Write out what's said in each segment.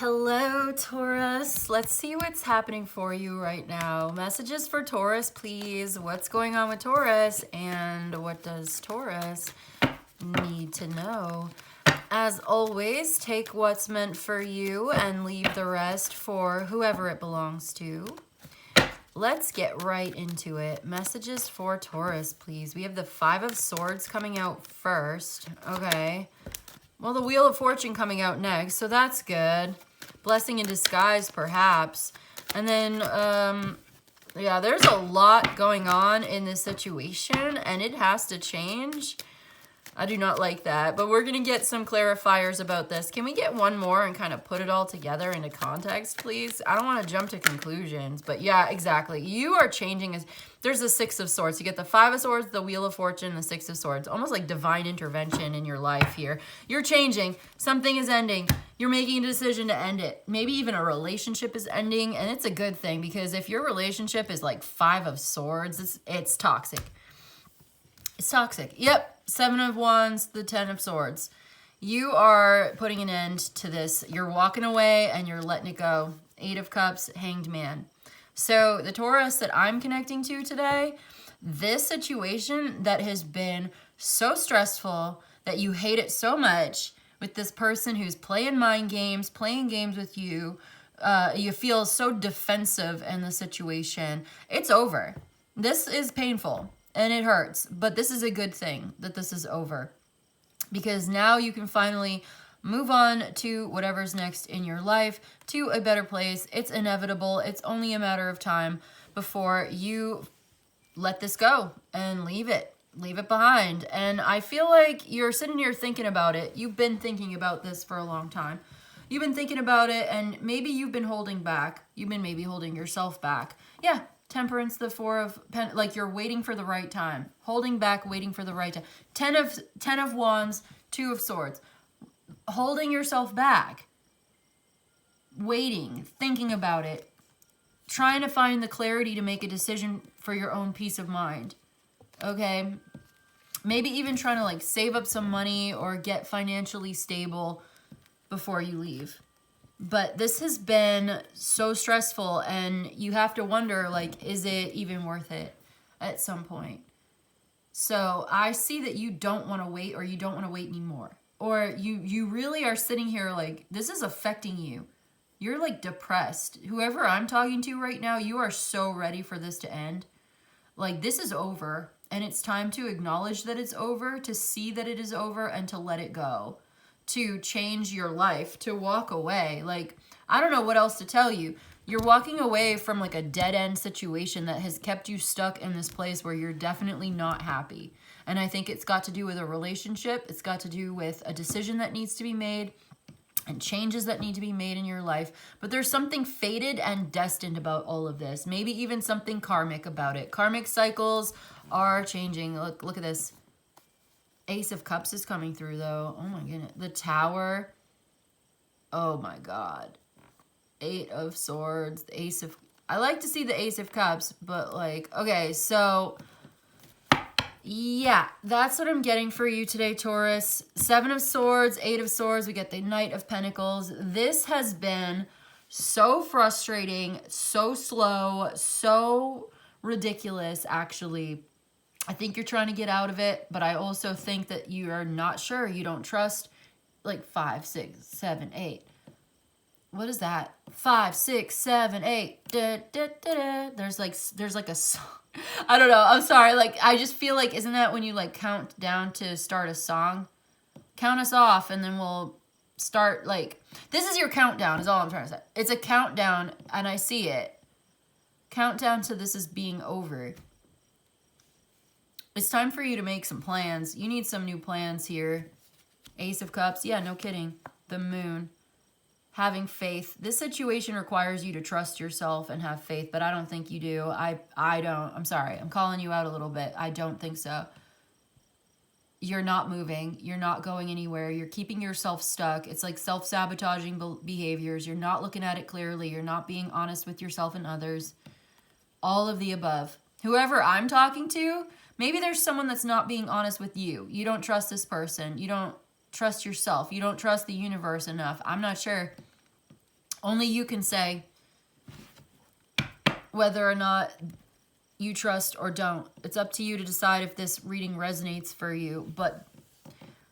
Hello, Taurus. Let's see what's happening for you right now. Messages for Taurus, please. What's going on with Taurus? And what does Taurus need to know? As always, take what's meant for you and leave the rest for whoever it belongs to. Let's get right into it. Messages for Taurus, please. We have the Five of Swords coming out first. Okay. Well, the Wheel of Fortune coming out next, so that's good. Blessing in disguise, perhaps. And then, yeah, there's a lot going on in this situation, and it has to change. I do not like that, but we're going to get some clarifiers about this. Can we get one more and kind of put it all together into context, please? I don't want to jump to conclusions, but yeah, exactly. You are changing. There's the Six of Swords. You get the Five of Swords, the Wheel of Fortune, the Six of Swords. Almost like divine intervention in your life here. You're changing. Something is ending. You're making a decision to end it. Maybe even a relationship is ending, and it's a good thing because if your relationship is like Five of Swords, it's toxic. It's toxic. Yep. Seven of Wands, the Ten of Swords. You are putting an end to this. You're walking away and you're letting it go. Eight of Cups, Hanged Man. So the Taurus that I'm connecting to today, this situation that has been so stressful that you hate it so much with this person who's playing mind games, playing games with you, you feel so defensive in the situation. It's over. This is painful. And it hurts, but this is a good thing that this is over because now you can finally move on to whatever's next in your life, to a better place. It's inevitable. It's only a matter of time before you let this go and leave it behind. And I feel like you're sitting here thinking about it. You've been thinking about this for a long time. You've been thinking about it, and maybe you've been holding back. You've been maybe holding yourself back. Yeah. Temperance, the Four of Pentacles, like you're waiting for the right time. Holding back, waiting for the right time. Ten of Wands, Two of Swords. Holding yourself back. Waiting, thinking about it. Trying to find the clarity to make a decision for your own peace of mind. Okay? Maybe even trying to like save up some money or get financially stable before you leave. But this has been so stressful, and you have to wonder, like, is it even worth it at some point? So I see that you don't want to wait, or you don't want to wait anymore. Or you really are sitting here like, this is affecting you. You're like depressed. Whoever I'm talking to right now, you are so ready for this to end. Like, this is over, and it's time to acknowledge that it's over, to see that it is over, and to let it go. To change your life, to walk away. Like, I don't know what else to tell you. You're walking away from like a dead-end situation that has kept you stuck in this place where you're definitely not happy. And I think it's got to do with a relationship. It's got to do with a decision that needs to be made and changes that need to be made in your life. But there's something fated and destined about all of this. Maybe even something karmic about it. Karmic cycles are changing. Look at this. Ace of Cups is coming through, though. Oh, my goodness. The Tower. Oh, my God. Eight of Swords. The Ace of... I like to see the Ace of Cups, but, like... Okay, so... Yeah, that's what I'm getting for you today, Taurus. Seven of Swords, Eight of Swords. We get the Knight of Pentacles. This has been so frustrating, so slow, so ridiculous, actually. I think you're trying to get out of it, but I also think that you are not sure. You don't trust, like 5, 6, 7, 8. What is that? 5, 6, 7, 8. Da, da, da, da. There's like a song. I don't know. I'm sorry. Like, I just feel like, isn't that when you like count down to start a song? Count us off, and then we'll start. Like, this is your countdown. Is all I'm trying to say. It's a countdown, and I see it. Countdown to this is being over. It's time for you to make some plans. You need some new plans here. Ace of Cups. Yeah, no kidding. The Moon. Having faith. This situation requires you to trust yourself and have faith, but I don't think you do. I don't. I'm sorry. I'm calling you out a little bit. I don't think so. You're not moving. You're not going anywhere. You're keeping yourself stuck. It's like self-sabotaging behaviors. You're not looking at it clearly. You're not being honest with yourself and others. All of the above. Whoever I'm talking to, maybe there's someone that's not being honest with you. You don't trust this person. You don't trust yourself. You don't trust the universe enough. I'm not sure. Only you can say whether or not you trust or don't. It's up to you to decide if this reading resonates for you. But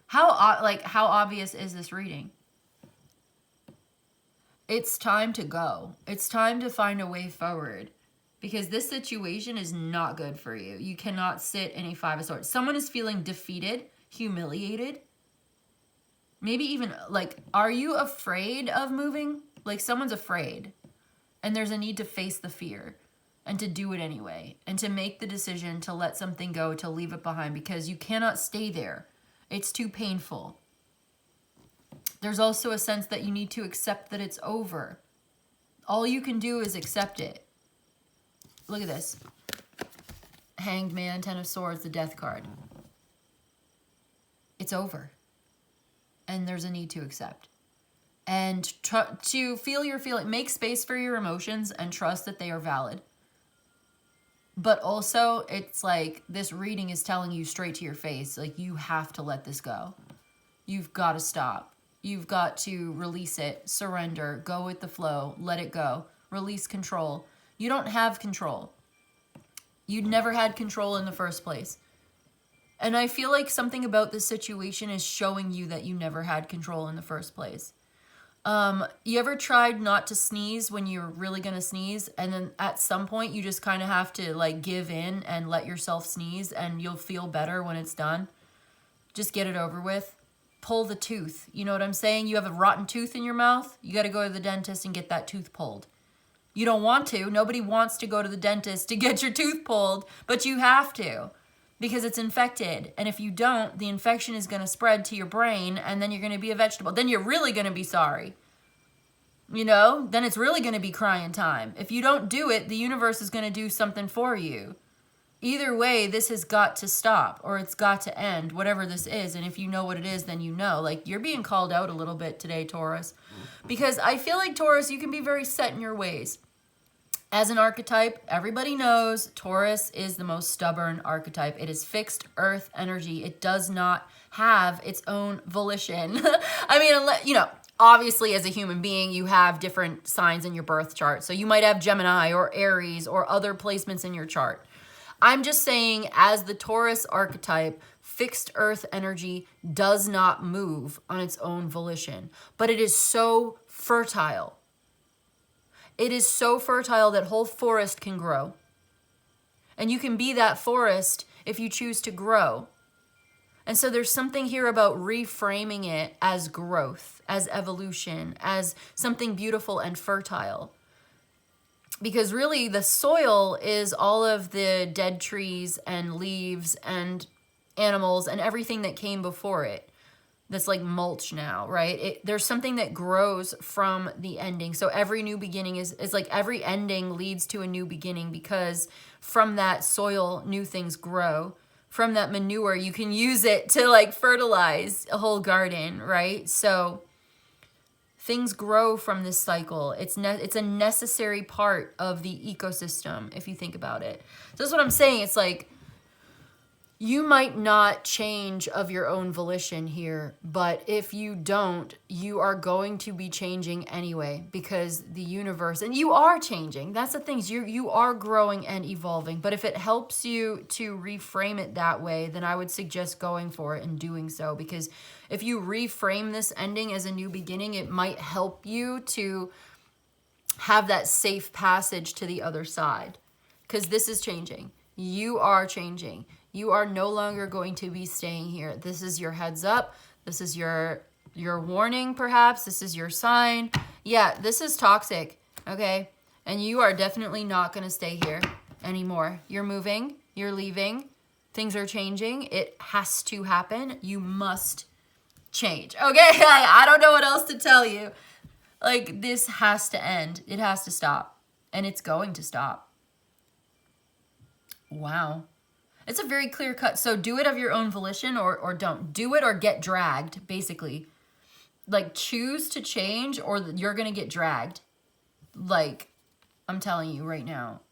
how obvious is this reading? It's time to go. It's time to find a way forward, because this situation is not good for you. You cannot sit in a Five of Swords. Someone is feeling defeated, humiliated. Maybe even like, are you afraid of moving? Like someone's afraid, and there's a need to face the fear and to do it anyway, and to make the decision to let something go, to leave it behind, because you cannot stay there. It's too painful. There's also a sense that you need to accept that it's over. All you can do is accept it. Look at this. Hanged Man, Ten of Swords, the Death card. It's over. And there's a need to accept. And to feel your feeling, make space for your emotions and trust that they are valid. But also, it's like this reading is telling you straight to your face, like, you have to let this go. You've got to stop. You've got to release it, surrender, go with the flow, let it go, release control. You don't have control. You'd never had control in the first place. And I feel like something about this situation is showing you that you never had control in the first place. You ever tried not to sneeze when you're really going to sneeze? And then at some point you just kind of have to like give in and let yourself sneeze, and you'll feel better when it's done. Just get it over with. Pull the tooth. You know what I'm saying? You have a rotten tooth in your mouth. You got to go to the dentist and get that tooth pulled. You don't want to. Nobody wants to go to the dentist to get your tooth pulled, but you have to, because it's infected. And if you don't, the infection is going to spread to your brain, and then you're going to be a vegetable. Then you're really going to be sorry. You know, then it's really going to be crying time. If you don't do it, the universe is going to do something for you. Either way, this has got to stop, or it's got to end, whatever this is. And if you know what it is, then you know. Like, you're being called out a little bit today, Taurus. Because I feel like, Taurus, you can be very set in your ways. As an archetype, everybody knows Taurus is the most stubborn archetype. It is fixed earth energy. It does not have its own volition. I mean, you know, obviously as a human being, you have different signs in your birth chart. So you might have Gemini or Aries or other placements in your chart. I'm just saying, as the Taurus archetype, fixed earth energy does not move on its own volition, but it is so fertile. It is so fertile that whole forest can grow. And you can be that forest if you choose to grow. And so there's something here about reframing it as growth, as evolution, as something beautiful and fertile. Because really the soil is all of the dead trees and leaves and animals and everything that came before it. That's like mulch now, right? There's something that grows from the ending. So every new beginning is like every ending leads to a new beginning, because from that soil, new things grow. From that manure, you can use it to like fertilize a whole garden, right? So things grow from this cycle. It's a necessary part of the ecosystem, if you think about it. So that's what I'm saying. It's like, you might not change of your own volition here, but if you don't, you are going to be changing anyway, because the universe, and you are changing. That's the thing, you are growing and evolving. But if it helps you to reframe it that way, then I would suggest going for it and doing so, because if you reframe this ending as a new beginning, it might help you to have that safe passage to the other side, because this is changing. You are changing. You are no longer going to be staying here. This is your heads up. This is your warning, perhaps. This is your sign. Yeah, this is toxic, okay? And you are definitely not going to stay here anymore. You're moving. You're leaving. Things are changing. It has to happen. You must change, okay? I don't know what else to tell you. Like, this has to end. It has to stop. And it's going to stop. Wow. It's a very clear cut. So do it of your own volition, or don't. Do it or get dragged, basically. Like, choose to change, or you're going to get dragged. Like, I'm telling you right now.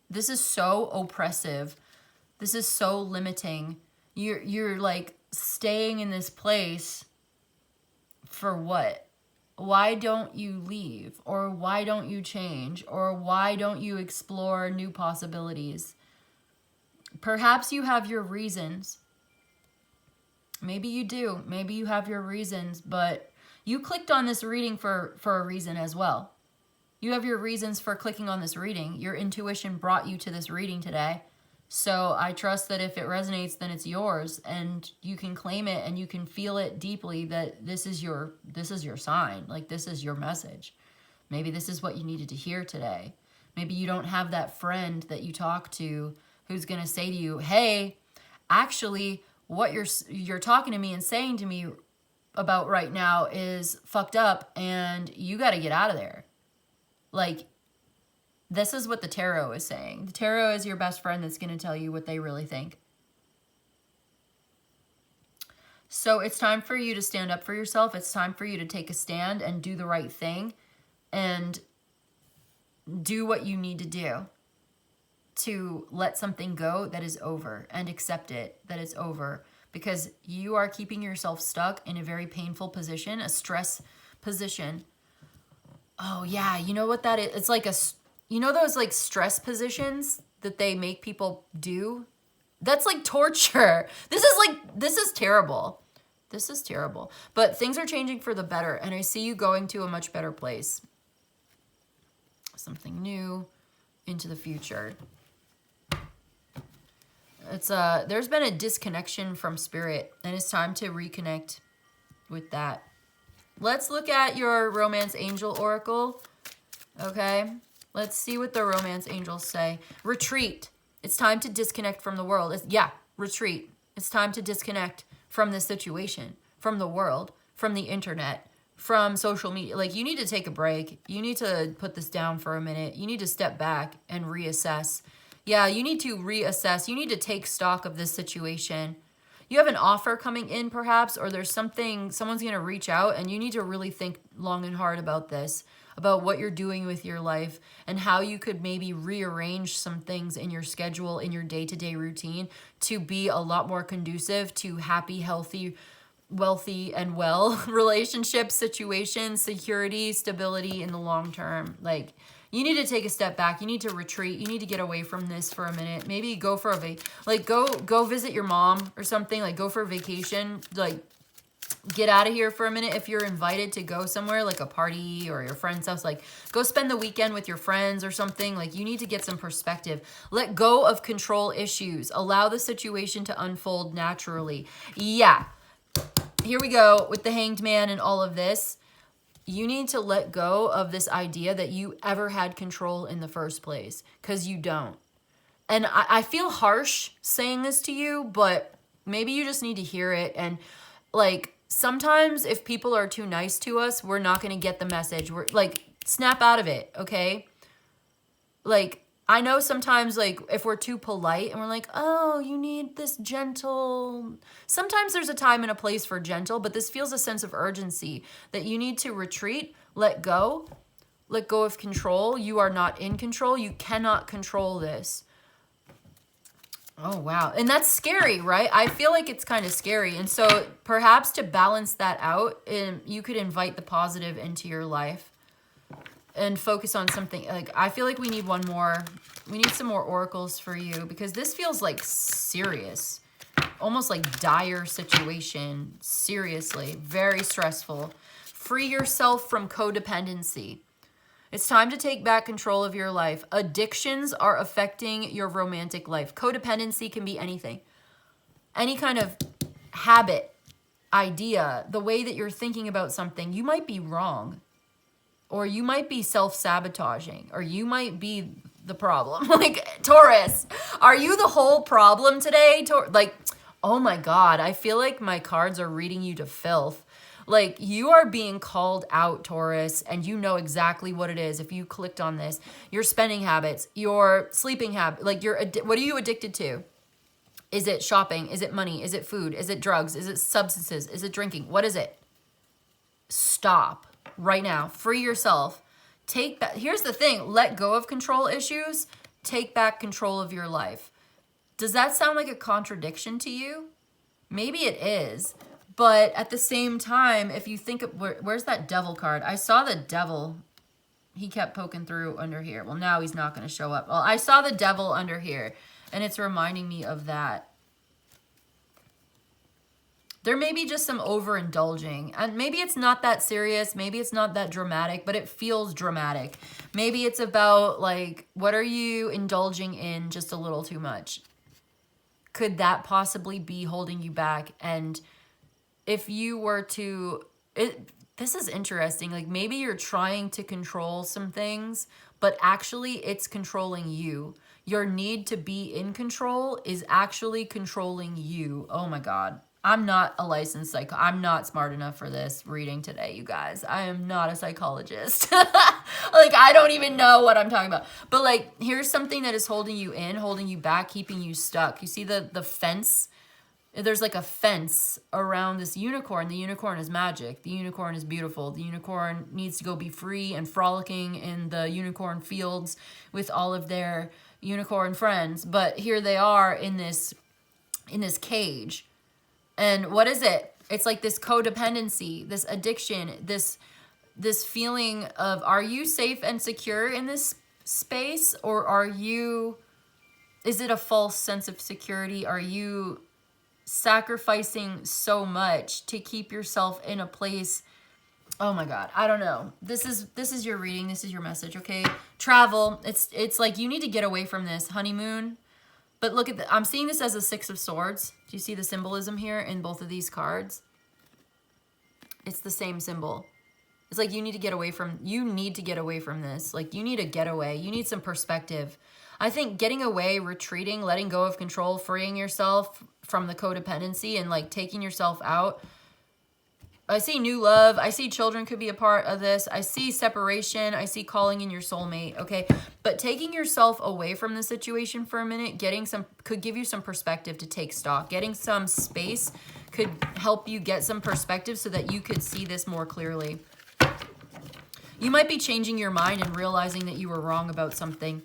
This is so oppressive. This is so limiting. You're like staying in this place for what? Why don't you leave? Or why don't you change? Or why don't you explore new possibilities? Perhaps you have your reasons. Maybe you do. Maybe you have your reasons, but you clicked on this reading for a reason as well. You have your reasons for clicking on this reading. Your intuition brought you to this reading today. So I trust that if it resonates, then it's yours, and you can claim it and you can feel it deeply that this is your sign. Like, this is your message. Maybe this is what you needed to hear today. Maybe you don't have that friend that you talk to who's going to say to you, hey, actually, what you're talking to me and saying to me about right now is fucked up and you got to get out of there. Like, this is what the tarot is saying. The tarot is your best friend that's going to tell you what they really think. So it's time for you to stand up for yourself. It's time for you to take a stand and do the right thing and do what you need to do to let something go that is over and accept it, that it's over, because you are keeping yourself stuck in a very painful position, a stress position. Oh yeah, you know what that is? It's like you know those like stress positions that they make people do? That's like torture. This is terrible. This is terrible. But things are changing for the better, and I see you going to a much better place. Something new into the future. There's been a disconnection from spirit, and it's time to reconnect with that. Let's look at your romance angel oracle. Okay, let's see what the romance angels say. Retreat. It's time to disconnect from the world. Retreat. It's time to disconnect from this situation, from the world, from the internet, from social media. Like, you need to take a break. You need to put this down for a minute. You need to step back and reassess. Yeah, you need to reassess. You need to take stock of this situation. You have an offer coming in perhaps, or there's someone's going to reach out, and you need to really think long and hard about this, about what you're doing with your life and how you could maybe rearrange some things in your schedule, in your day-to-day routine to be a lot more conducive to happy, healthy, wealthy, and well relationships, situations, security, stability in the long term. Like, you need to take a step back. You need to retreat. You need to get away from this for a minute. Maybe go for go visit your mom or something. Like, go for a vacation. Like, get out of here for a minute. If you're invited to go somewhere, like a party or your friend's house, like, go spend the weekend with your friends or something. Like, you need to get some perspective. Let go of control issues. Allow the situation to unfold naturally. Yeah. Here we go with the Hanged Man and all of this. You need to let go of this idea that you ever had control in the first place, because you don't. And I feel harsh saying this to you, but maybe you just need to hear it. And like, sometimes if people are too nice to us, we're not going to get the message. We're like, snap out of it, okay? Like, I know sometimes, like, if we're too polite and we're like, oh, you need this gentle. Sometimes there's a time and a place for gentle, but this feels a sense of urgency that you need to retreat, let go of control. You are not in control. You cannot control this. Oh, wow. And that's scary, right? I feel like it's kind of scary. And so perhaps to balance that out, you could invite the positive into your life and focus on something. Like, I feel like we need one more. We need some more oracles for you, because this feels like serious, almost like dire situation. Seriously, very stressful. Free yourself from codependency. It's time to take back control of your life. Addictions are affecting your romantic life. Codependency can be anything. Any kind of habit, idea, the way that you're thinking about something. You might be wrong. Or you might be self-sabotaging, or you might be the problem. Like, Taurus, are you the whole problem today? Like, oh my God, I feel like my cards are reading you to filth. Like, you are being called out, Taurus, and you know exactly what it is. If you clicked on this, your spending habits, your sleeping habit, like, what are you addicted to? Is it shopping? Is it money? Is it food? Is it drugs? Is it substances? Is it drinking? What is it? Stop. Right now, free yourself. Take back. Here's the thing. Let go of control issues. Take back control of your life. Does that sound like a contradiction to you? Maybe it is, But at the same time, if you think of, where's that devil card? I saw the devil. He kept poking through under here. Well, now he's not going to show up. Well, I saw the devil under here, and it's reminding me of that. There may be just some overindulging, and maybe it's not that serious. Maybe it's not that dramatic, but it feels dramatic. Maybe it's about, like, what are you indulging in just a little too much? Could that possibly be holding you back? And if you were to, this is interesting. Like, maybe you're trying to control some things, but actually it's controlling you. Your need to be in control is actually controlling you. Oh my God. I'm not a licensed I'm not smart enough for this reading today, you guys. I am not a psychologist. Like, I don't even know what I'm talking about. But, like, here's something that is holding you in, holding you back, keeping you stuck. You see the fence? There's like a fence around this unicorn. The unicorn is magic. The unicorn is beautiful. The unicorn needs to go be free and frolicking in the unicorn fields with all of their unicorn friends. But here they are in this cage. And what is it? It's like this codependency, this addiction, this feeling of, are you safe and secure in this space? Or is it a false sense of security? Are you sacrificing so much to keep yourself in a place? Oh my God, I don't know. This is your reading. This is your message, okay? Travel. It's like you need to get away from this honeymoon. But look at I'm seeing this as a Six of Swords. Do you see the symbolism here in both of these cards? It's the same symbol. It's like you need to get away from this. Like, you need a getaway. You need some perspective. I think getting away, retreating, letting go of control, freeing yourself from the codependency and, like, taking yourself out. I see new love. I see children could be a part of this. I see separation. I see calling in your soulmate, okay? But taking yourself away from the situation for a minute, could give you some perspective to take stock. Getting some space could help you get some perspective so that you could see this more clearly. You might be changing your mind and realizing that you were wrong about something.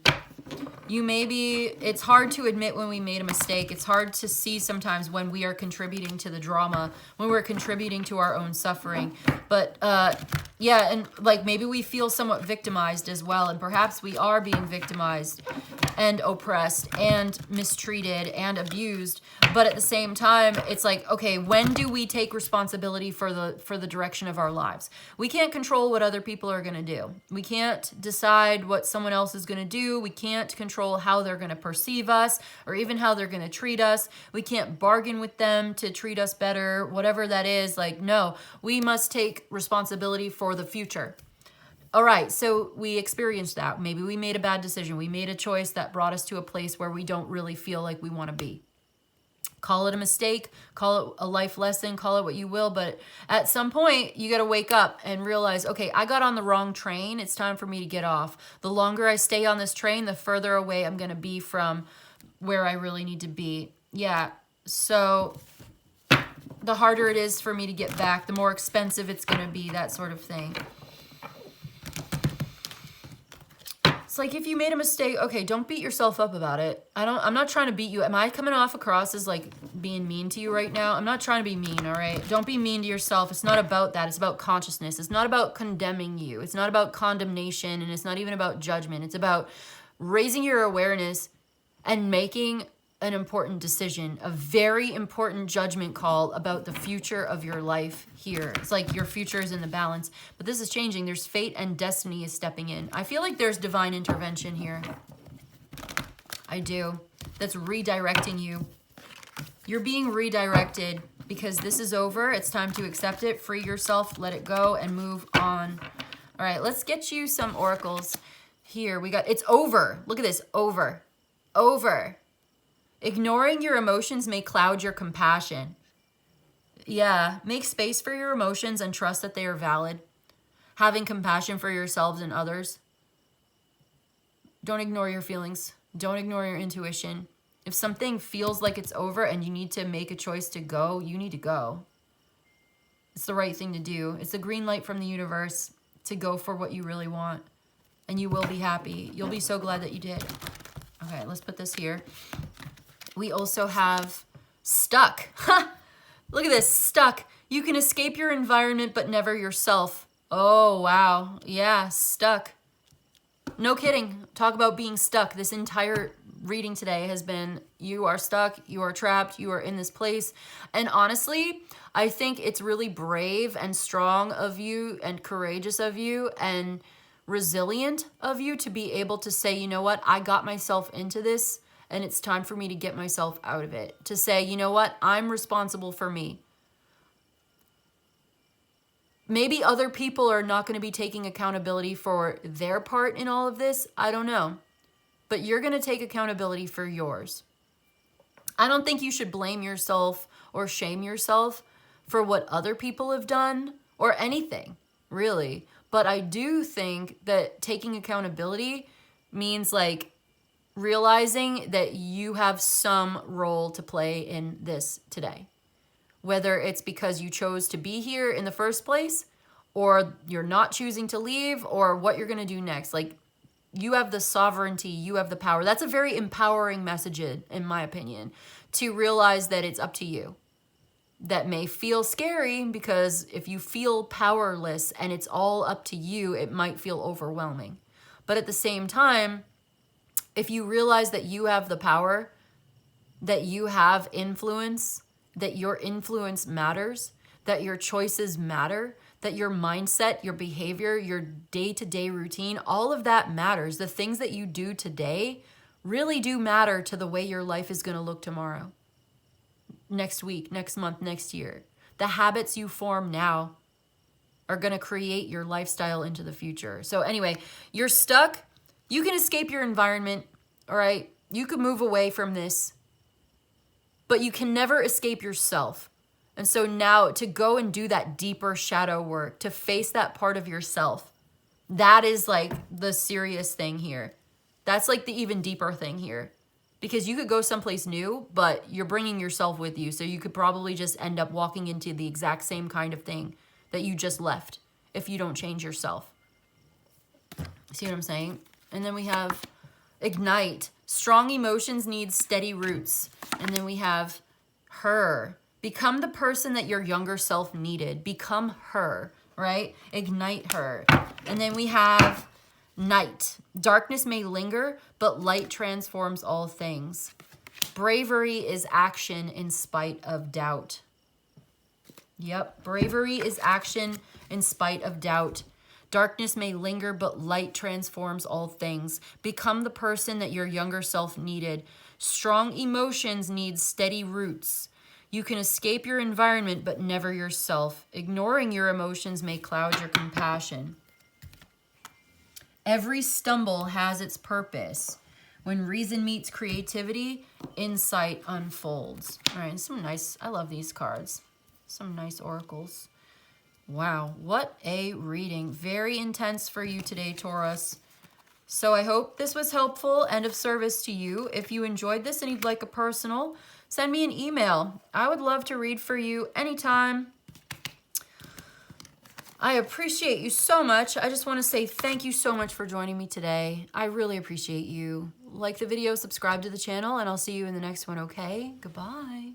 It's hard to admit when we made a mistake. It's hard to see sometimes when we are contributing to the drama, when we're contributing to our own suffering. But yeah, and like maybe we feel somewhat victimized as well. And perhaps we are being victimized and oppressed and mistreated and abused. But at the same time, it's like, okay, when do we take responsibility for the direction of our lives? We can't control what other people are going to do. We can't decide what someone else is going to do. We can't control how they're going to perceive us or even how they're going to treat us. We can't bargain with them to treat us better, whatever that is. Like, no, we must take responsibility for the future. All right, so we experienced that. Maybe we made a bad decision. We made a choice that brought us to a place where we don't really feel like we want to be. Call it a mistake, call it a life lesson, call it what you will, but at some point you got to wake up and realize, okay, I got on the wrong train. It's time for me to get off. The longer I stay on this train, the further away I'm going to be from where I really need to be. Yeah, so the harder it is for me to get back, the more expensive it's going to be, that sort of thing. Like, if you made a mistake, okay, don't beat yourself up about it. I'm not trying to beat you. Am I coming off across as like being mean to you right now? I'm not trying to be mean, all right? Don't be mean to yourself. It's not about that. It's about consciousness. It's not about condemning you. It's not about condemnation, and it's not even about judgment. It's about raising your awareness and making an important decision, a very important judgment call about the future of your life here. It's like your future is in the balance, but this is changing. There's fate and destiny is stepping in. I feel like there's divine intervention here. I do. That's redirecting you. You're being redirected because this is over. It's time to accept it, free yourself, let it go, and move on. All right, let's get you some oracles here. It's over. Look at this, over, over. Ignoring your emotions may cloud your compassion. Yeah, make space for your emotions and trust that they are valid. Having compassion for yourselves and others. Don't ignore your feelings. Don't ignore your intuition. If something feels like it's over and you need to make a choice to go, you need to go. It's the right thing to do. It's a green light from the universe to go for what you really want. And you will be happy. You'll be so glad that you did. Okay, let's put this here. We also have stuck. Look at this, stuck. You can escape your environment, but never yourself. Oh, wow. Yeah, stuck. No kidding. Talk about being stuck. This entire reading today has been, you are stuck, you are trapped, you are in this place. And honestly, I think it's really brave and strong of you and courageous of you and resilient of you to be able to say, you know what, I got myself into this and it's time for me to get myself out of it. To say, you know what, I'm responsible for me. Maybe other people are not going to be taking accountability for their part in all of this. I don't know. But you're going to take accountability for yours. I don't think you should blame yourself or shame yourself for what other people have done or anything, really. But I do think that taking accountability means like realizing that you have some role to play in this today. Whether it's because you chose to be here in the first place or you're not choosing to leave or what you're going to do next. Like, you have the sovereignty, you have the power. That's a very empowering message, in my opinion, to realize that it's up to you. That may feel scary because if you feel powerless and it's all up to you, it might feel overwhelming. But at the same time, if you realize that you have the power, that you have influence, that your influence matters, that your choices matter, that your mindset, your behavior, your day-to-day routine, all of that matters. The things that you do today really do matter to the way your life is going to look tomorrow, next week, next month, next year. The habits you form now are going to create your lifestyle into the future. So anyway, you're stuck. You can escape your environment, all right? You could move away from this, but you can never escape yourself. And so now to go and do that deeper shadow work, to face that part of yourself, that is like the serious thing here. That's like the even deeper thing here. Because you could go someplace new, but you're bringing yourself with you. So you could probably just end up walking into the exact same kind of thing that you just left if you don't change yourself. See what I'm saying? And then we have ignite. Strong emotions need steady roots. And then we have her. Become the person that your younger self needed. Become her, right? Ignite her. And then we have night. Darkness may linger, but light transforms all things. Bravery is action in spite of doubt. Yep, bravery is action in spite of doubt. Darkness may linger, but light transforms all things. Become the person that your younger self needed. Strong emotions need steady roots. You can escape your environment, but never yourself. Ignoring your emotions may cloud your compassion. Every stumble has its purpose. When reason meets creativity, insight unfolds. All right, some nice, I love these cards. Some nice oracles. Wow, what a reading. Very intense for you today, Taurus. So I hope this was helpful and of service to you. If you enjoyed this and you'd like a personal, send me an email. I would love to read for you anytime. I appreciate you so much. I just want to say thank you so much for joining me today. I really appreciate you. Like the video, subscribe to the channel, and I'll see you in the next one, okay? Goodbye.